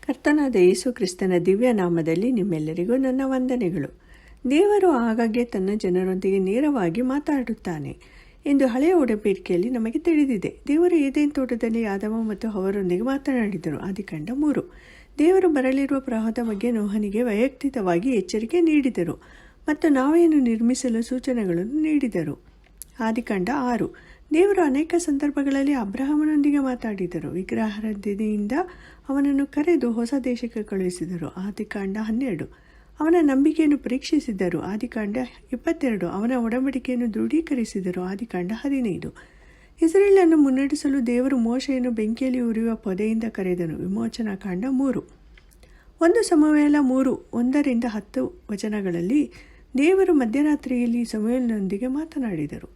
ಕರ್ತನಾದ ಯೇಸು ಕ್ರಿಸ್ತನ ದಿವ್ಯ ನಾಮದಲ್ಲಿ ನಿಮ್ಮೆಲ್ಲರಿಗೂ ನನ್ನ ವಂದನೆಗಳು. ದೇವರು ಆಗಾಗ್ಗೆ ತನ್ನ ಜನರೊಂದಿಗೆ ನೇರವಾಗಿ ಮಾತಾಡುತ್ತಾನೆ ಎಂದು ಹಳೆಯ ಒಡಂಬಡಿಕೆಯಲ್ಲಿ ನಮಗೆ ತಿಳಿದಿದೆ. ದೇವರು ಏದೇನ್ ತೋಟದಲ್ಲಿ ಆದಮ ಮತ್ತು ಅವರೊಂದಿಗೆ ಮಾತನಾಡಿದರು. ಆದಿಕಾಂಡ 3. ದೇವರು ಬರಲಿರುವ ಪ್ರವಾಹದ ಬಗ್ಗೆ ನೋಹನಿಗೆ ವೈಯಕ್ತಿಕವಾಗಿ ಎಚ್ಚರಿಕೆ ನೀಡಿದರು ಮತ್ತು ನಾವೆಯನ್ನು ನಿರ್ಮಿಸಲು ಸೂಚನೆಗಳನ್ನು ನೀಡಿದರು. ಆದಿಕಾಂಡ 6. ದೇವರು ಅನೇಕ ಸಂದರ್ಭಗಳಲ್ಲಿ ಅಬ್ರಹಾಮನೊಂದಿಗೆ ಮಾತಾಡಿದರು. ವಿಗ್ರಹಾರಾಧನೆಯಿಂದ ಅವನನ್ನು ಕರೆದು ಹೊಸ ದೇಶಕ್ಕೆ ಕಳುಹಿಸಿದರು. ಆದಿಕಾಂಡ 12. ಅವನ ನಂಬಿಕೆಯನ್ನು ಪರೀಕ್ಷಿಸಿದರು. ಆದಿಕಾಂಡ 22. ಅವನ ಒಡಂಬಡಿಕೆಯನ್ನು ದೃಢೀಕರಿಸಿದರು. ಆದಿಕಾಂಡ 15. ಇಸ್ರೇಲನ್ನು ಮುನ್ನಡೆಸಲು ದೇವರು ಮೋಶೆಯನ್ನು ಬೆಂಕಿಯಲ್ಲಿ ಉರಿಯುವ ಪೊದೆಯಿಂದ ಕರೆದನು. ವಿಮೋಚನಾಕಾಂಡ 3. 1 ಸಮುವೇಲ 3, 1-10 ವಚನಗಳಲ್ಲಿ ದೇವರು ಮಧ್ಯರಾತ್ರಿಯಲ್ಲಿ ಸಮುವೇಲನೊಂದಿಗೆ ಮಾತನಾಡಿದರು.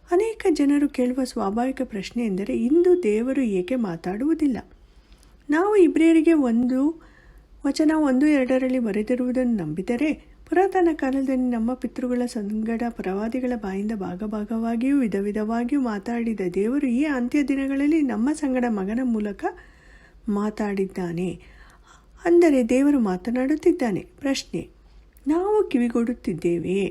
ಅನೇಕ ಜನರು ಕೇಳುವ ಸ್ವಾಭಾವಿಕ ಪ್ರಶ್ನೆ ಎಂದರೆ, ಇಂದು ದೇವರು ಏಕೆ ಮಾತಾಡುವುದಿಲ್ಲ? ನಾವು ಇಬ್ರಿಯರಿಗೆ 1:1-2 ಬರೆದಿರುವುದನ್ನು ನಂಬಿದರೆ, ಪುರಾತನ ಕಾಲದಲ್ಲಿ ನಮ್ಮ ಪಿತೃಗಳ ಸಂಗಡ ಪ್ರವಾದಿಗಳ ಬಾಯಿಂದ ಭಾಗವಾಗಿಯೂ ವಿಧವಾಗಿಯೂ ಮಾತಾಡಿದ ದೇವರು ಈ ಅಂತ್ಯ ದಿನಗಳಲ್ಲಿ ನಮ್ಮ ಸಂಗಡ ಮಗನ ಮೂಲಕ ಮಾತಾಡಿದ್ದಾನೆ. ಅಂದರೆ ದೇವರು ಮಾತನಾಡುತ್ತಿದ್ದಾನೆ. ಪ್ರಶ್ನೆ: ನಾವು ಕಿವಿಗೊಡುತ್ತಿದ್ದೇವೆಯೇ?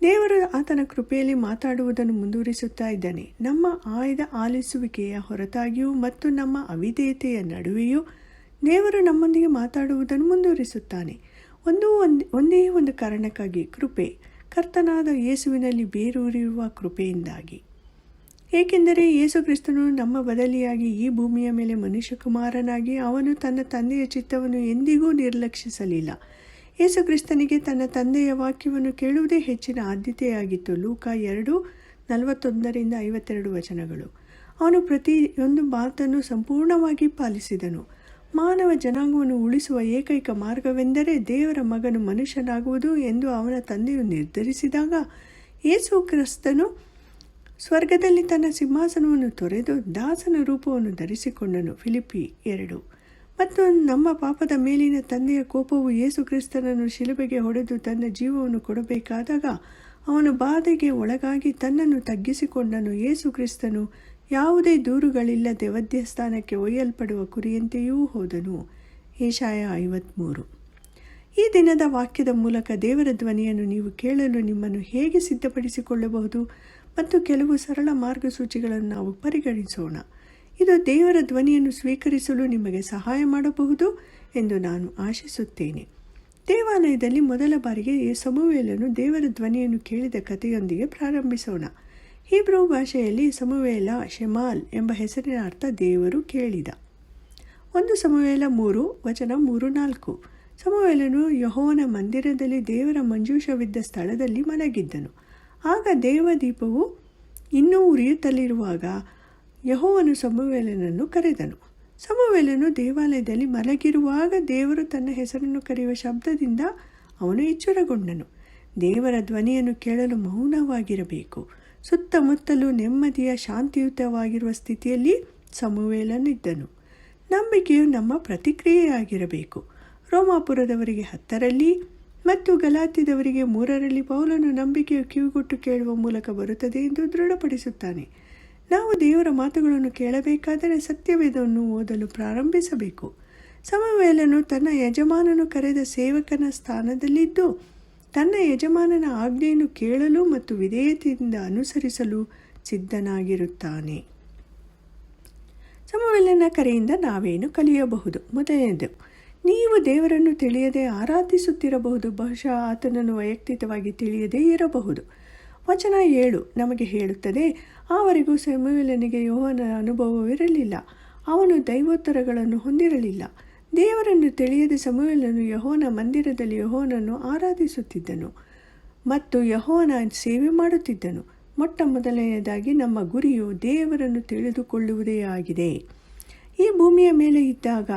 ದೇವರು ಆತನ ಕೃಪೆಯಲ್ಲಿ ಮಾತಾಡುವುದನ್ನು ಮುಂದುವರಿಸುತ್ತಾ ಇದ್ದಾನೆ. ನಮ್ಮ ಆಯ್ದ ಆಲಿಸುವಿಕೆಯ ಹೊರತಾಗಿಯೂ ಮತ್ತು ನಮ್ಮ ಅವಿಧೇಯತೆಯ ನಡುವೆಯೂ ದೇವರು ನಮ್ಮೊಂದಿಗೆ ಮಾತಾಡುವುದನ್ನು ಮುಂದುವರಿಸುತ್ತಾನೆ. ಒಂದೇ ಒಂದು ಕಾರಣಕ್ಕಾಗಿ, ಕೃಪೆ, ಕರ್ತನಾದ ಯೇಸುವಿನಲ್ಲಿ ಬೇರೂರಿರುವ ಕೃಪೆಯಿಂದಾಗಿ. ಏಕೆಂದರೆ ಯೇಸು ಕ್ರಿಸ್ತನು ನಮ್ಮ ಬದಲಿಯಾಗಿ ಈ ಭೂಮಿಯ ಮೇಲೆ ಮನುಷ್ಯಕುಮಾರನಾಗಿ ಅವನು ತನ್ನ ತಂದೆಯ ಚಿತ್ತವನ್ನು ಎಂದಿಗೂ ನಿರ್ಲಕ್ಷಿಸಲಿಲ್ಲ. ಯೇಸು ಕ್ರಿಸ್ತನಿಗೆ ತನ್ನ ತಂದೆಯ ವಾಕ್ಯವನ್ನು ಕೇಳುವುದೇ ಹೆಚ್ಚಿನ ಆದ್ಯತೆಯಾಗಿತ್ತು. ಲೂಕ 2:41-52 ವಚನಗಳು. ಅವನು ಪ್ರತಿಯೊಂದು ಮಾತನ್ನು ಸಂಪೂರ್ಣವಾಗಿ ಪಾಲಿಸಿದನು. ಮಾನವ ಜನಾಂಗವನ್ನು ಉಳಿಸುವ ಏಕೈಕ ಮಾರ್ಗವೆಂದರೆ ದೇವರ ಮಗನು ಮನುಷ್ಯನಾಗುವುದು ಎಂದು ಅವನ ತಂದೆಯು ನಿರ್ಧರಿಸಿದಾಗ, ಯೇಸು ಕ್ರಿಸ್ತನು ಸ್ವರ್ಗದಲ್ಲಿ ತನ್ನ ಸಿಂಹಾಸನವನ್ನು ತೊರೆದು ದಾಸನ ರೂಪವನ್ನು ಧರಿಸಿಕೊಂಡನು. ಫಿಲಿಪ್ಪಿ 2. ಮತ್ತು ನಮ್ಮ ಪಾಪದ ಮೇಲಿನ ತಂದೆಯ ಕೋಪವು ಯೇಸು ಕ್ರಿಸ್ತನನ್ನು ಶಿಲುಬೆಗೆ ಹೊಡೆದು ತನ್ನ ಜೀವವನ್ನು ಕೊಡಬೇಕಾದಾಗ ಅವನು ಬಾಧೆಗೆ ಒಳಗಾಗಿ ತನ್ನನ್ನು ತಗ್ಗಿಸಿಕೊಂಡನು. ಯೇಸು ಕ್ರಿಸ್ತನು ಯಾವುದೇ ದೂರುಗಳಿಲ್ಲದೆ ವಧ್ಯಸ್ಥಾನಕ್ಕೆ ಒಯ್ಯಲ್ಪಡುವ ಕುರಿಯಂತೆಯೂ ಹೋದನು. ಯೆಶಾಯ 53. ಈ ದಿನದ ವಾಕ್ಯದ ಮೂಲಕ ದೇವರ ಧ್ವನಿಯನ್ನು ನೀವು ಕೇಳಲು ನಿಮ್ಮನ್ನು ಹೇಗೆ ಸಿದ್ಧಪಡಿಸಿಕೊಳ್ಳಬಹುದು ಮತ್ತು ಕೆಲವು ಸರಳ ಮಾರ್ಗಸೂಚಿಗಳನ್ನು ನಾವು ಪರಿಗಣಿಸೋಣ. ಇದು ದೇವರ ಧ್ವನಿಯನ್ನು ಸ್ವೀಕರಿಸಲು ನಿಮಗೆ ಸಹಾಯ ಮಾಡಬಹುದು ಎಂದು ನಾನು ಆಶಿಸುತ್ತೇನೆ. ದೇವಾಲಯದಲ್ಲಿ ಮೊದಲ ಬಾರಿಗೆ ಸಮುವೇಲನು ದೇವರ ಧ್ವನಿಯನ್ನು ಕೇಳಿದ ಕಥೆಯೊಂದಿಗೆ ಪ್ರಾರಂಭಿಸೋಣ. ಹೀಬ್ರೂ ಭಾಷೆಯಲ್ಲಿ ಸಮುವೇಲ, ಶೆಮಾಲ್ ಎಂಬ ಹೆಸರಿನ ಅರ್ಥ ದೇವರು ಕೇಳಿದ. 1 ಸಮುವೇಲ 3:3-4. ಸಮುವೇಲನು ಯೆಹೋವನ ಮಂದಿರದಲ್ಲಿ ದೇವರ ಮಂಜೂಷವಿದ್ದ ಸ್ಥಳದಲ್ಲಿ ಮಲಗಿದ್ದನು. ಆಗ ದೇವದೀಪವು ಇನ್ನೂ ಉರಿಯುತ್ತಲಿರುವಾಗ ಯೆಹೋವನು ಸಮುವೇಲನನ್ನು ಕರೆದನು. ಸಮುವೇಲನು ದೇವಾಲಯದಲ್ಲಿ ಮಲಗಿರುವಾಗ ದೇವರು ತನ್ನ ಹೆಸರನ್ನು ಕರೆಯುವ ಶಬ್ದದಿಂದ ಅವನು ಎಚ್ಚರಗೊಂಡನು. ದೇವರ ಧ್ವನಿಯನ್ನು ಕೇಳಲು ಮೌನವಾಗಿರಬೇಕು. ಸುತ್ತಮುತ್ತಲೂ ನೆಮ್ಮದಿಯ ಶಾಂತಿಯುತವಾಗಿರುವ ಸ್ಥಿತಿಯಲ್ಲಿ ಸಮುವೇಲನಿದ್ದನು. ನಂಬಿಕೆಯು ನಮ್ಮ ಪ್ರತಿಕ್ರಿಯೆಯಾಗಿರಬೇಕು. ರೋಮಾಪುರದವರಿಗೆ 10 ಮತ್ತು ಗಲಾತ್ಯದವರಿಗೆ 3 ಪೌಲನು ನಂಬಿಕೆಯು ಕಿವಿಗೊಟ್ಟು ಕೇಳುವ ಮೂಲಕ ಬರುತ್ತದೆ ಎಂದು ದೃಢಪಡಿಸುತ್ತಾನೆ. ನಾವು ದೇವರ ಮಾತುಗಳನ್ನು ಕೇಳಬೇಕಾದರೆ ಸತ್ಯವೇದವನ್ನು ಓದಲು ಪ್ರಾರಂಭಿಸಬೇಕು. ಸಮುವೇಲನು ತನ್ನ ಯಜಮಾನನು ಕರೆದ ಸೇವಕನ ಸ್ಥಾನದಲ್ಲಿದ್ದು ತನ್ನ ಯಜಮಾನನ ಆಜ್ಞೆಯನ್ನು ಕೇಳಲು ಮತ್ತು ವಿಧೇಯತೆಯಿಂದ ಅನುಸರಿಸಲು ಸಿದ್ಧನಾಗಿರುತ್ತಾನೆ. ಸಮುವೇಲನ ಕರೆಯಿಂದ ನಾವೇನು ಕಲಿಯಬಹುದು? ಮೊದಲನೇದು, ನೀವು ದೇವರನ್ನು ತಿಳಿಯದೆ ಆರಾಧಿಸುತ್ತಿರಬಹುದು. ಬಹುಶಃ ಆತನನ್ನು ವೈಯಕ್ತಿಕವಾಗಿ ತಿಳಿಯದೇ ಇರಬಹುದು. ವಚನ 7 ನಮಗೆ ಹೇಳುತ್ತದೆ, ಆವರೆಗೂ ಸಮುವೇಲನಿಗೆ ಯೆಹೋವನ ಅನುಭವವಿರಲಿಲ್ಲ. ಅವನು ದೈವೋತ್ತರಗಳನ್ನು ಹೊಂದಿರಲಿಲ್ಲ. ದೇವರನ್ನು ತಿಳಿಯದೆ ಸಮುವೇಲನು ಯೆಹೋವನ ಮಂದಿರದಲ್ಲಿ ಯೆಹೋವನನ್ನು ಆರಾಧಿಸುತ್ತಿದ್ದನು ಮತ್ತು ಯೆಹೋವನ ಸೇವೆ ಮಾಡುತ್ತಿದ್ದನು. ಮೊದಲನೆಯದಾಗಿ ನಮ್ಮ ಗುರಿಯು ದೇವರನ್ನು ತಿಳಿದುಕೊಳ್ಳುವುದೇ ಆಗಿದೆ. ಈ ಭೂಮಿಯ ಮೇಲೆ ಇದ್ದಾಗ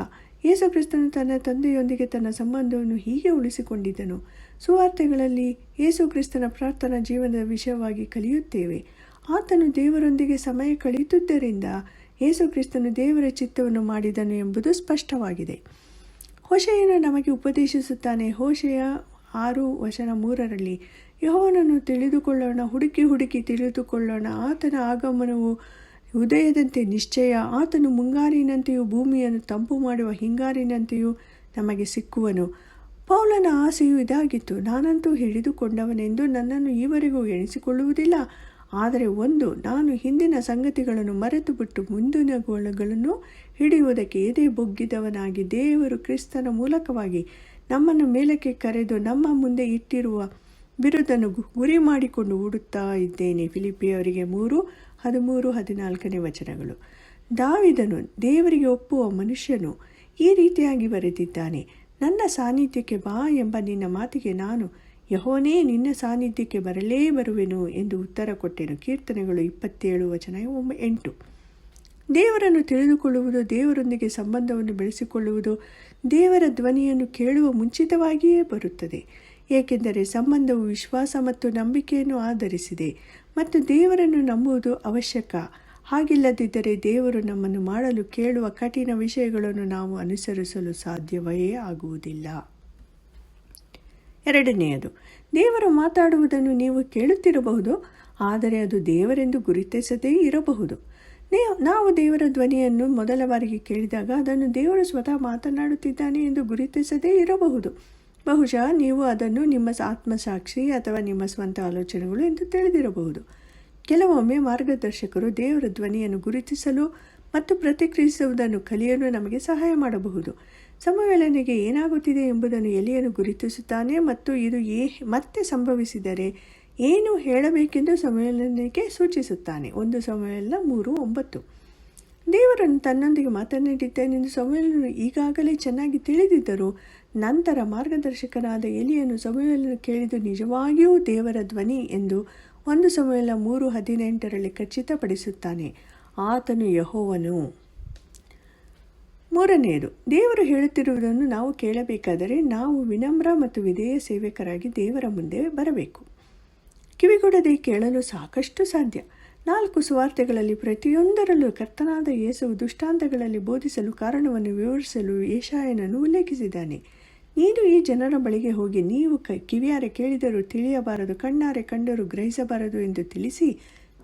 ಯೇಸು ಕ್ರಿಸ್ತನು ತನ್ನ ತಂದೆಯೊಂದಿಗೆ ತನ್ನ ಸಂಬಂಧವನ್ನು ಹೀಗೆ ಉಳಿಸಿಕೊಂಡಿದ್ದನು. ಸುವಾರ್ತೆಗಳಲ್ಲಿ ಯೇಸು ಕ್ರಿಸ್ತನ ಪ್ರಾರ್ಥನಾ ಜೀವನದ ವಿಷಯವಾಗಿ ಕಲಿಯುತ್ತೇವೆ. ಆತನು ದೇವರೊಂದಿಗೆ ಸಮಯ ಕಳೆಯುತ್ತಿದ್ದರಿಂದ ಯೇಸು ಕ್ರಿಸ್ತನು ದೇವರ ಚಿತ್ತವನ್ನು ಮಾಡಿದನು ಎಂಬುದು ಸ್ಪಷ್ಟವಾಗಿದೆ. ಹೋಶೇಯನು ನಮಗೆ ಉಪದೇಶಿಸುತ್ತಾನೆ. ಹೋಶೇಯ 6:3 ಯೆಹೋವನನ್ನು ತಿಳಿದುಕೊಳ್ಳೋಣ, ಹುಡುಕಿ ತಿಳಿದುಕೊಳ್ಳೋಣ. ಆತನ ಆಗಮನವು ಉದಯದಂತೆ ನಿಶ್ಚಯ. ಆತನು ಮುಂಗಾರಿನಂತೆಯೂ ಭೂಮಿಯನ್ನು ತಂಪು ಮಾಡುವ ಹಿಂಗಾರಿನಂತೆಯೂ ನಮಗೆ ಸಿಕ್ಕುವನು. ಪೌಲನ ಆಸೆಯು ಇದಾಗಿತ್ತು, ನಾನಂತೂ ಹಿಡಿದುಕೊಂಡವನೆಂದು ನನ್ನನ್ನು ಈವರೆಗೂ ಎಣಿಸಿಕೊಳ್ಳುವುದಿಲ್ಲ. ಆದರೆ ನಾನು ಹಿಂದಿನ ಸಂಗತಿಗಳನ್ನು ಮರೆತು ಬಿಟ್ಟು ಮುಂದಿನಗಳನ್ನು ಹಿಡಿಯುವುದಕ್ಕೆ ಎದೆ ಬೊಗ್ಗಿದವನಾಗಿ ದೇವರು ಕ್ರಿಸ್ತನ ಮೂಲಕವಾಗಿ ನಮ್ಮನ್ನು ಮೇಲಕ್ಕೆ ಕರೆದು ನಮ್ಮ ಮುಂದೆ ಇಟ್ಟಿರುವ ಬಿರುದನ್ನು ಗುರಿ ಮಾಡಿಕೊಂಡು ಓಡುತ್ತಾ ಇದ್ದೇನೆ. ಫಿಲಿಪ್ಪಿಯವರಿಗೆ 3:13-14 ದಾವೀದನು, ದೇವರಿಗೆ ಒಪ್ಪುವ ಮನುಷ್ಯನು, ಈ ರೀತಿಯಾಗಿ ಬರೆದಿದ್ದಾನೆ, ನನ್ನ ಸಾನ್ನಿಧ್ಯಕ್ಕೆ ಬಾ ಎಂಬ ನಿನ್ನ ಮಾತಿಗೆ ನಾನು ಯೆಹೋವನೇ ನಿನ್ನ ಸಾನ್ನಿಧ್ಯಕ್ಕೆ ಬರಲೇ ಬರುವೆನು ಎಂದು ಉತ್ತರ ಕೊಟ್ಟೆನು. ಕೀರ್ತನೆಗಳು 27:8. ದೇವರನ್ನು ತಿಳಿದುಕೊಳ್ಳುವುದು, ದೇವರೊಂದಿಗೆ ಸಂಬಂಧವನ್ನು ಬೆಳೆಸಿಕೊಳ್ಳುವುದು ದೇವರ ಧ್ವನಿಯನ್ನು ಕೇಳುವ ಮುಂಚಿತವಾಗಿಯೇ ಬರುತ್ತದೆ. ಏಕೆಂದರೆ ಸಂಬಂಧವು ವಿಶ್ವಾಸ ಮತ್ತು ನಂಬಿಕೆಯನ್ನು ಆಧರಿಸಿದೆ ಮತ್ತು ದೇವರನ್ನು ನಂಬುವುದು ಅವಶ್ಯಕ. ಹಾಗಿಲ್ಲದಿದ್ದರೆ ದೇವರು ನಮ್ಮನ್ನು ಮಾಡಲು ಕೇಳುವ ಕಠಿಣ ವಿಷಯಗಳನ್ನು ನಾವು ಅನುಸರಿಸಲು ಸಾಧ್ಯವೇ ಆಗುವುದಿಲ್ಲ. 2ನೇಯದು, ದೇವರು ಮಾತಾಡುವುದನ್ನು ನೀವು ಕೇಳುತ್ತಿರಬಹುದು, ಆದರೆ ಅದು ದೇವರೆಂದು ಗುರುತಿಸದೇ ಇರಬಹುದು. ನಾವು ದೇವರ ಧ್ವನಿಯನ್ನು ಮೊದಲ ಬಾರಿಗೆ ಕೇಳಿದಾಗ ಅದನ್ನು ದೇವರು ಸ್ವತಃ ಮಾತನಾಡುತ್ತಿದ್ದಾನೆ ಎಂದು ಗುರುತಿಸದೇ ಇರಬಹುದು. ಬಹುಶಃ ನೀವು ಅದನ್ನು ನಿಮ್ಮ ಆತ್ಮಸಾಕ್ಷಿ ಅಥವಾ ನಿಮ್ಮ ಸ್ವಂತ ಆಲೋಚನೆಗಳು ಎಂದು ತಿಳಿದಿರಬಹುದು. ಕೆಲವೊಮ್ಮೆ ಮಾರ್ಗದರ್ಶಕರು ದೇವರ ಧ್ವನಿಯನ್ನು ಗುರುತಿಸಲು ಮತ್ತು ಪ್ರತಿಕ್ರಿಯಿಸುವುದನ್ನು ಕಲಿಯಲು ನಮಗೆ ಸಹಾಯ ಮಾಡಬಹುದು. ಸಮುವೇಲನಿಗೆ ಏನಾಗುತ್ತಿದೆ ಎಂಬುದನ್ನು ಎಲಿಯನು ಗುರುತಿಸುತ್ತಾನೆ ಮತ್ತು ಇದು ಮತ್ತೆ ಸಂಭವಿಸಿದರೆ ಏನು ಹೇಳಬೇಕೆಂದು ಸಮುವೇಲನಿಗೆ ಸೂಚಿಸುತ್ತಾನೆ. 1 ಸಮುವೇಲ 3:9. ದೇವರನ್ನು ತನ್ನೊಂದಿಗೆ ಮಾತನಾಡಿದ್ದೇನೆಂದು ಸಮುವೇಲನು ಈಗಾಗಲೇ ಚೆನ್ನಾಗಿ ತಿಳಿದಿದ್ದರು. ನಂತರ ಮಾರ್ಗದರ್ಶಕನಾದ ಎಲಿಯನು ಸಮುವೇಲನು ಕೇಳಿದ್ದು ನಿಜವಾಗಿಯೂ ದೇವರ ಧ್ವನಿ ಎಂದು 1 ಸಮುವೇಲ 3:18 ಖಚಿತಪಡಿಸುತ್ತಾನೆ. ಆತನು ಯೆಹೋವನು. 3ನೇಯದು, ದೇವರು ಹೇಳುತ್ತಿರುವುದನ್ನು ನಾವು ಕೇಳಬೇಕಾದರೆ ನಾವು ವಿನಮ್ರ ಮತ್ತು ವಿಧೇಯ ಸೇವಕರಾಗಿ ದೇವರ ಮುಂದೆ ಬರಬೇಕು. ಕಿವಿಗೊಡದೆ ಕೇಳಲು ಸಾಕಷ್ಟು ಸಾಧ್ಯ. 4 ಸುವಾರ್ತೆಗಳಲ್ಲಿ ಪ್ರತಿಯೊಂದರಲ್ಲೂ ಕರ್ತನಾದ ಯೇಸುವು ದೃಷ್ಟಾಂತಗಳಲ್ಲಿ ಬೋಧಿಸಲು ಕಾರಣವನ್ನು ವಿವರಿಸಲು ಯೆಶಾಯನನ್ನು ಉಲ್ಲೇಖಿಸಿದ್ದಾನೆ. ನೀನು ಈ ಜನರ ಬಳಿಗೆ ಹೋಗಿ, ನೀವು ಕಿವಿಯಾರೆ ಕೇಳಿದರೂ ತಿಳಿಯಬಾರದು, ಕಣ್ಣಾರೆ ಕಂಡರೂ ಗ್ರಹಿಸಬಾರದು ಎಂದು ತಿಳಿಸಿ,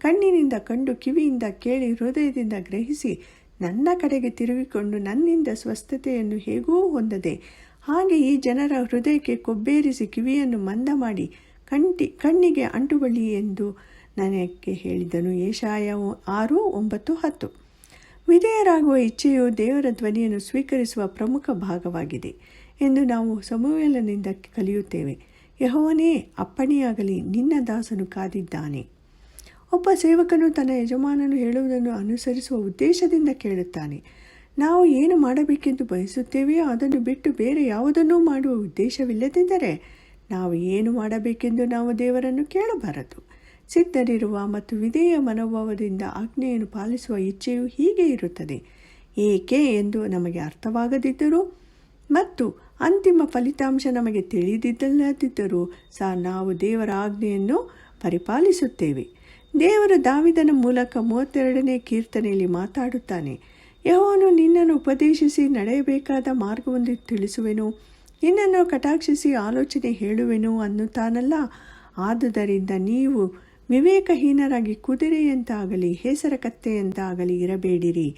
ಕಣ್ಣಿನಿಂದ ಕಂಡು ಕಿವಿಯಿಂದ ಕೇಳಿ ಹೃದಯದಿಂದ ಗ್ರಹಿಸಿ ನನ್ನ ಕಡೆಗೆ ತಿರುಗಿಕೊಂಡು ನನ್ನಿಂದ ಸ್ವಸ್ಥತೆಯನ್ನು ಹೇಗೂ ಹೊಂದದೆ ಹಾಗೆ ಈ ಜನರ ಹೃದಯಕ್ಕೆ ಕೊಬ್ಬೇರಿಸಿ ಕಿವಿಯನ್ನು ಮಂದ ಮಾಡಿ ಕಣ್ಣಿಗೆ ಅಂಟುಬಳ್ಳಿ ಎಂದು ನನಗೆ ಹೇಳಿದನು. ಯೆಶಾಯ 6:9-10. ವಿಧೇಯರಾಗುವ ಇಚ್ಛೆಯು ದೇವರ ಧ್ವನಿಯನ್ನು ಸ್ವೀಕರಿಸುವ ಪ್ರಮುಖ ಭಾಗವಾಗಿದೆ ಎಂದು ನಾವು ಸಮುವೇಲನಿಂದ ಕಲಿಯುತ್ತೇವೆ. ಯೆಹೋವನೇ, ಅಪ್ಪಣೆಯಾಗಲಿ, ನಿನ್ನ ದಾಸನು ಕಾದಿದ್ದಾನೆ. ಒಬ್ಬ ಸೇವಕನು ತನ್ನ ಯಜಮಾನನು ಹೇಳುವುದನ್ನು ಅನುಸರಿಸುವ ಉದ್ದೇಶದಿಂದ ಕೇಳುತ್ತಾನೆ. ನಾವು ಏನು ಮಾಡಬೇಕೆಂದು ಬಯಸುತ್ತೇವೆಯೋ ಅದನ್ನು ಬಿಟ್ಟು ಬೇರೆ ಯಾವುದನ್ನೂ ಮಾಡುವ ಉದ್ದೇಶವಿಲ್ಲದಿದ್ದರೆ ನಾವು ಏನು ಮಾಡಬೇಕೆಂದು ನಾವು ದೇವರನ್ನು ಕೇಳಬಾರದು. ಸಿದ್ಧರಿರುವ ಮತ್ತು ವಿಧೇಯ ಮನೋಭಾವದಿಂದ ಆಜ್ಞೆಯನ್ನು ಪಾಲಿಸುವ ಇಚ್ಛೆಯು ಹೀಗೆ ಇರುತ್ತದೆ. ಏಕೆ ಎಂದು ನಮಗೆ ಅರ್ಥವಾಗದಿದ್ದರೂ ಮತ್ತು ಅಂತಿಮ ಫಲಿತಾಂಶ ನಮಗೆ ತಿಳಿದಿಲ್ಲದಿದ್ದರೂ ಸಹ ನಾವು ದೇವರ ಆಜ್ಞೆಯನ್ನು ಪರಿಪಾಲಿಸುತ್ತೇವೆ. ದೇವರು ದಾವೀದನ ಮೂಲಕ 32ನೇ ಕೀರ್ತನೆಯಲ್ಲಿ ಮಾತಾಡುತ್ತಾನೆ. ಯೆಹೋವನು ನಿನ್ನನ್ನು ಉಪದೇಶಿಸಿ ನಡೆಯಬೇಕಾದ ಮಾರ್ಗವೊಂದು ತಿಳಿಸುವೆನು, ನಿನ್ನನ್ನು ಕಟಾಕ್ಷಿಸಿ ಆಲೋಚನೆ ಹೇಳುವೆನು ಅನ್ನುತ್ತಾನಲ್ಲ. ಆದುದರಿಂದ ನೀವು ವಿವೇಕಹೀನರಾಗಿ ಕುದುರೆಯಂತಾಗಲಿ ಹೇಸರಕತ್ತೆಯಂತಾಗಲಿ ಇರಬೇಡಿರಿ.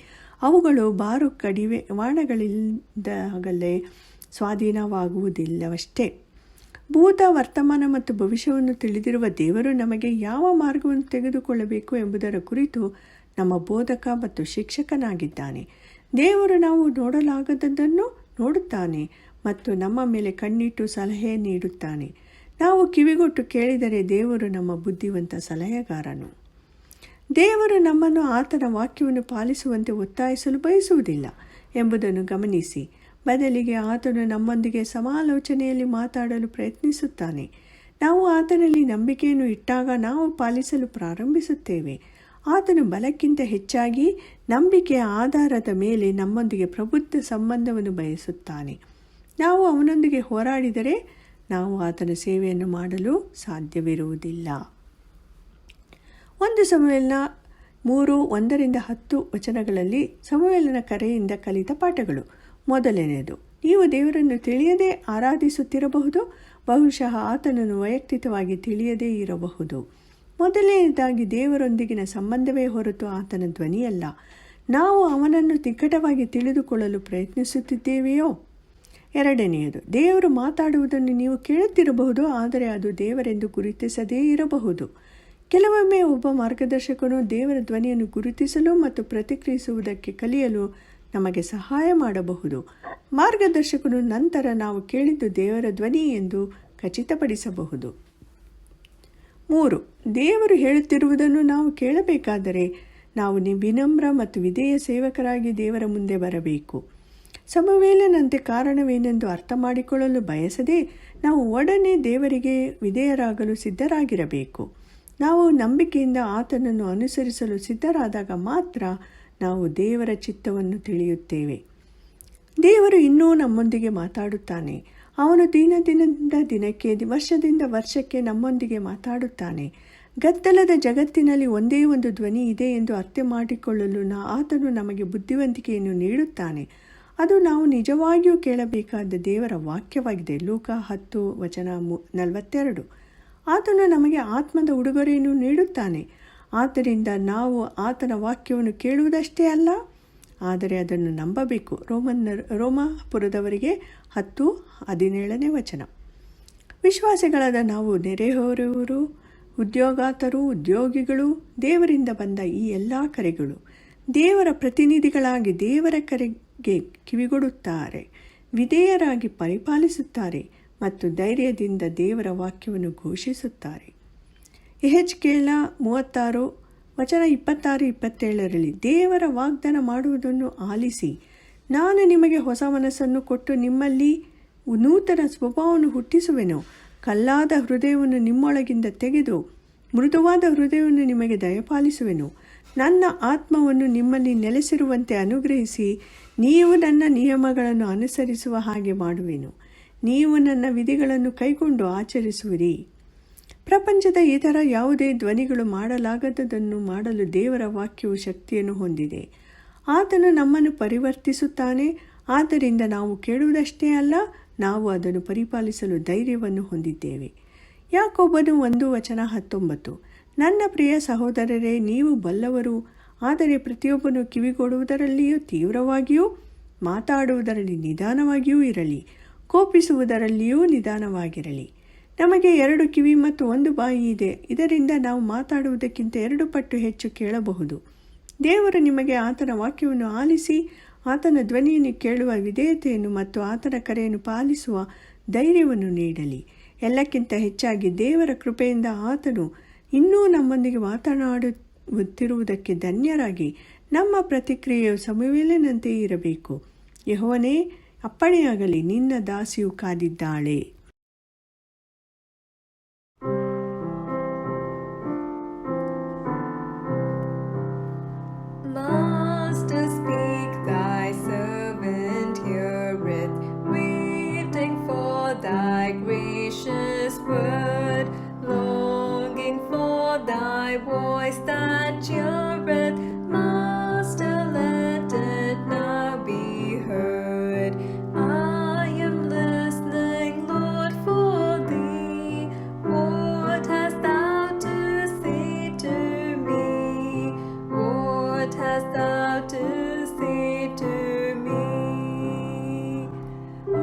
ಅವುಗಳು ಬಾರು ಕಡಿವಾಣಗಳಿಂದಾಗಲೇ ಸ್ವಾಧೀನವಾಗುವುದಿಲ್ಲವಷ್ಟೇ. ಭೂತ, ವರ್ತಮಾನ ಮತ್ತು ಭವಿಷ್ಯವನ್ನು ತಿಳಿದಿರುವ ದೇವರು ನಮಗೆ ಯಾವ ಮಾರ್ಗವನ್ನು ತೆಗೆದುಕೊಳ್ಳಬೇಕು ಎಂಬುದರ ಕುರಿತು ನಮ್ಮ ಬೋಧಕ ಮತ್ತು ಶಿಕ್ಷಕನಾಗಿದ್ದಾನೆ. ದೇವರು ನಾವು ನೋಡಲಾಗದದ್ದನ್ನು ನೋಡುತ್ತಾನೆ ಮತ್ತು ನಮ್ಮ ಮೇಲೆ ಕಣ್ಣಿಟ್ಟು ಸಲಹೆ ನೀಡುತ್ತಾನೆ. ನಾವು ಕಿವಿಗೊಟ್ಟು ಕೇಳಿದರೆ ದೇವರು ನಮ್ಮ ಬುದ್ಧಿವಂತ ಸಲಹೆಗಾರನು. ದೇವರು ನಮ್ಮನ್ನು ಆತನ ವಾಕ್ಯವನ್ನು ಪಾಲಿಸುವಂತೆ ಒತ್ತಾಯಿಸಲು ಬಯಸುವುದಿಲ್ಲ ಎಂಬುದನ್ನು ಗಮನಿಸಿ. ಬದಲಿಗೆ ಆತನು ನಮ್ಮೊಂದಿಗೆ ಸಮಾಲೋಚನೆಯಲ್ಲಿ ಮಾತಾಡಲು ಪ್ರಯತ್ನಿಸುತ್ತಾನೆ. ನಾವು ಆತನಲ್ಲಿ ನಂಬಿಕೆಯನ್ನು ಇಟ್ಟಾಗ ನಾವು ಪಾಲಿಸಲು ಪ್ರಾರಂಭಿಸುತ್ತೇವೆ. ಆತನು ಬಲಕ್ಕಿಂತ ಹೆಚ್ಚಾಗಿ ನಂಬಿಕೆಯ ಆಧಾರದ ಮೇಲೆ ನಮ್ಮೊಂದಿಗೆ ಪ್ರಬುದ್ಧ ಸಂಬಂಧವನ್ನು ಬಯಸುತ್ತಾನೆ. ನಾವು ಅವನೊಂದಿಗೆ ಹೋರಾಡಿದರೆ ನಾವು ಆತನ ಸೇವೆಯನ್ನು ಮಾಡಲು ಸಾಧ್ಯವಿರುವುದಿಲ್ಲ. 1 ಸಮುವೇಲ 3:1-10 ಸಮುವೇಲನ ಕರೆಯಿಂದ ಕಲಿತ ಪಾಠಗಳು. 1ನೇಯದು, ನೀವು ದೇವರನ್ನು ತಿಳಿಯದೆ ಆರಾಧಿಸುತ್ತಿರಬಹುದು, ಬಹುಶಃ ಆತನನ್ನು ವೈಯಕ್ತಿಕವಾಗಿ ತಿಳಿಯದೇ ಇರಬಹುದು. ಮೊದಲನೆಯದಾಗಿ ದೇವರೊಂದಿಗಿನ ಸಂಬಂಧವೇ ಹೊರತು ಆತನ ಧ್ವನಿಯಲ್ಲ. ನಾವು ಅವನನ್ನು ನಿಕಟವಾಗಿ ತಿಳಿದುಕೊಳ್ಳಲು ಪ್ರಯತ್ನಿಸುತ್ತಿದ್ದೇವೆಯೋ? ಎರಡನೆಯದು, ದೇವರು ಮಾತಾಡುವುದನ್ನು ನೀವು ಕೇಳುತ್ತಿರಬಹುದು, ಆದರೆ ಅದು ದೇವರೆಂದು ಗುರುತಿಸದೇ ಇರಬಹುದು. ಕೆಲವೊಮ್ಮೆ ಒಬ್ಬ ಮಾರ್ಗದರ್ಶಕನು ದೇವರ ಧ್ವನಿಯನ್ನು ಗುರುತಿಸಲು ಮತ್ತು ಪ್ರತಿಕ್ರಿಯಿಸುವುದಕ್ಕೆ ಕಲಿಯಲು ನಮಗೆ ಸಹಾಯ ಮಾಡಬಹುದು. ಮಾರ್ಗದರ್ಶಕನು ನಂತರ ನಾವು ಕೇಳಿದ್ದು ದೇವರ ಧ್ವನಿ ಎಂದು ಖಚಿತಪಡಿಸಬಹುದು. 3. ದೇವರು ಹೇಳುತ್ತಿರುವುದನ್ನು ನಾವು ಕೇಳಬೇಕಾದರೆ ನಾವು ವಿನಮ್ರ ಮತ್ತು ವಿಧೇಯ ಸೇವಕರಾಗಿ ದೇವರ ಮುಂದೆ ಬರಬೇಕು. ಸಮುವೇಲನಂತೆ ಕಾರಣವೇನೆಂದು ಅರ್ಥ ಮಾಡಿಕೊಳ್ಳಲು ಬಯಸದೆ ನಾವು ಒಡನೆ ದೇವರಿಗೆ ವಿಧೇಯರಾಗಲು ಸಿದ್ಧರಾಗಿರಬೇಕು. ನಾವು ನಂಬಿಕೆಯಿಂದ ಆತನನ್ನು ಅನುಸರಿಸಲು ಸಿದ್ಧರಾದಾಗ ಮಾತ್ರ ನಾವು ದೇವರ ಚಿತ್ತವನ್ನು ತಿಳಿಯುತ್ತೇವೆ. ದೇವರು ಇನ್ನೂ ನಮ್ಮೊಂದಿಗೆ ಮಾತಾಡುತ್ತಾನೆ. ಅವನು ದಿನದಿಂದ ದಿನಕ್ಕೆ, ವರ್ಷದಿಂದ ವರ್ಷಕ್ಕೆ ನಮ್ಮೊಂದಿಗೆ ಮಾತಾಡುತ್ತಾನೆ. ಗದ್ದಲದ ಜಗತ್ತಿನಲ್ಲಿ ಒಂದೇ ಒಂದು ಧ್ವನಿ ಇದೆ ಎಂದು ಅರ್ಥ ಮಾಡಿಕೊಳ್ಳಲು ಆತನು ನಮಗೆ ಬುದ್ಧಿವಂತಿಕೆಯನ್ನು ನೀಡುತ್ತಾನೆ. ಅದು ನಾವು ನಿಜವಾಗಿಯೂ ಕೇಳಬೇಕಾದ ದೇವರ ವಾಕ್ಯವಾಗಿದೆ. ಲೂಕ 10:42. ಆತನು ನಮಗೆ ಆತ್ಮದ ಉಡುಗೊರೆಯನ್ನು ನೀಡುತ್ತಾನೆ. ಆದ್ದರಿಂದ ನಾವು ಆತನ ವಾಕ್ಯವನ್ನು ಕೇಳುವುದಷ್ಟೇ ಅಲ್ಲ, ಆದರೆ ಅದನ್ನು ನಂಬಬೇಕು. ರೋಮಾಪುರದವರಿಗೆ 10:17. ವಿಶ್ವಾಸಿಗಳಾದ ನಾವು ನೆರೆಹೊರೆಯವರು, ಉದ್ಯೋಗಾತರು, ಉದ್ಯೋಗಿಗಳು, ದೇವರಿಂದ ಬಂದ ಈ ಎಲ್ಲ ಕರೆಗಳು ದೇವರ ಪ್ರತಿನಿಧಿಗಳಾಗಿ ದೇವರ ಕರೆಗೆ ಕಿವಿಗೊಡುತ್ತಾರೆ, ವಿಧೇಯರಾಗಿ ಪರಿಪಾಲಿಸುತ್ತಾರೆ ಮತ್ತು ಧೈರ್ಯದಿಂದ ದೇವರ ವಾಕ್ಯವನ್ನು ಘೋಷಿಸುತ್ತಾರೆ. ಯೆಹೆಜ್ಕೇಲ 36:26-27 ದೇವರ ವಾಗ್ದಾನ ಮಾಡುವುದನ್ನು ಆಲಿಸಿ, ನಾನು ನಿಮಗೆ ಹೊಸ ಮನಸ್ಸನ್ನು ಕೊಟ್ಟು ನಿಮ್ಮಲ್ಲಿ ನೂತನ ಸ್ವಭಾವವನ್ನು ಹುಟ್ಟಿಸುವೆನು. ಕಲ್ಲಾದ ಹೃದಯವನ್ನು ನಿಮ್ಮೊಳಗಿಂದ ತೆಗೆದು ಮೃದುವಾದ ಹೃದಯವನ್ನು ನಿಮಗೆ ದಯಪಾಲಿಸುವೆನು. ನನ್ನ ಆತ್ಮವನ್ನು ನಿಮ್ಮಲ್ಲಿ ನೆಲೆಸಿರುವಂತೆ ಅನುಗ್ರಹಿಸಿ ನೀವು ನನ್ನ ನಿಯಮಗಳನ್ನು ಅನುಸರಿಸುವ ಹಾಗೆ ಮಾಡುವೆನು. ನೀವು ನನ್ನ ವಿಧಿಗಳನ್ನು ಕೈಗೊಂಡು ಆಚರಿಸುವಿರಿ. ಪ್ರಪಂಚದ ಇತರ ಯಾವುದೇ ಧ್ವನಿಗಳು ಮಾಡಲಾಗದದನ್ನು ಮಾಡಲು ದೇವರ ವಾಕ್ಯವು ಶಕ್ತಿಯನ್ನು ಹೊಂದಿದೆ. ಆತನು ನಮ್ಮನ್ನು ಪರಿವರ್ತಿಸುತ್ತಾನೆ. ಆದ್ದರಿಂದ ನಾವು ಕೇಳುವುದಷ್ಟೇ ಅಲ್ಲ, ನಾವು ಅದನ್ನು ಪರಿಪಾಲಿಸಲು ಧೈರ್ಯವನ್ನು ಹೊಂದಿದ್ದೇವೆ. ಯಾಕೋಬನು 1:19 ನನ್ನ ಪ್ರಿಯ ಸಹೋದರರೇ, ನೀವು ಬಲ್ಲವರು, ಆದರೆ ಪ್ರತಿಯೊಬ್ಬನು ಕಿವಿಗೊಡುವುದರಲ್ಲಿಯೂ ತೀವ್ರವಾಗಿಯೂ, ಮಾತಾಡುವುದರಲ್ಲಿ ನಿಧಾನವಾಗಿಯೂ ಇರಲಿ, ಕೋಪಿಸುವುದರಲ್ಲಿಯೂ ನಿಧಾನವಾಗಿರಲಿ. ನಮಗೆ 2 ಕಿವಿ ಮತ್ತು 1 ಬಾಯಿ ಇದೆ. ಇದರಿಂದ ನಾವು ಮಾತಾಡುವುದಕ್ಕಿಂತ 2 ಪಟ್ಟು ಹೆಚ್ಚು ಕೇಳಬಹುದು. ದೇವರು ನಿಮಗೆ ಆತನ ವಾಕ್ಯವನ್ನು ಆಲಿಸಿ ಆತನ ಧ್ವನಿಯನ್ನು ಕೇಳುವ ವಿಧೇಯತೆಯನ್ನು ಮತ್ತು ಆತನ ಕರೆಯನ್ನು ಪಾಲಿಸುವ ಧೈರ್ಯವನ್ನು ನೀಡಲಿ. ಎಲ್ಲಕ್ಕಿಂತ ಹೆಚ್ಚಾಗಿ ದೇವರ ಕೃಪೆಯಿಂದ ಆತನು ಇನ್ನೂ ನಮ್ಮೊಂದಿಗೆ ಮಾತನಾಡುತ್ತಿರುವುದಕ್ಕೆ ಧನ್ಯರಾಗಿ ನಮ್ಮ ಪ್ರತಿಕ್ರಿಯೆಯು ಸಮುವೇಲನಂತೆಯೇ ಇರಬೇಕು. ಯೆಹೋವನೇ, ಅಪ್ಪಣೆಯಾಗಲಿ, ನಿನ್ನ ದಾಸಿಯು ಕಾದಿದ್ದಾಳೆ. Master, speak, thy servant heareth, waiting for thy gracious word, longing for thy voice that cheereth. Master, let it now be heard. I am listening, Lord, for thee. What hast thou to say to me? What hast thou to say to me?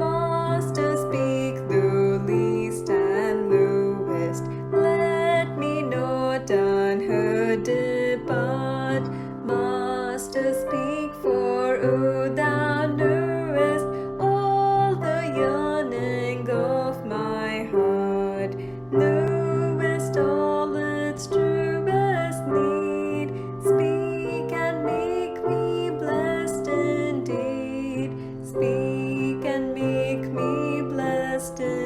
Master, speak, the least and lowest. Let me not unheard depart. Master, speak, for oh, thou knowest all the yearning of my heart, knowest all its truest need. Speak and make me blessed indeed. Speak and make me blessed indeed.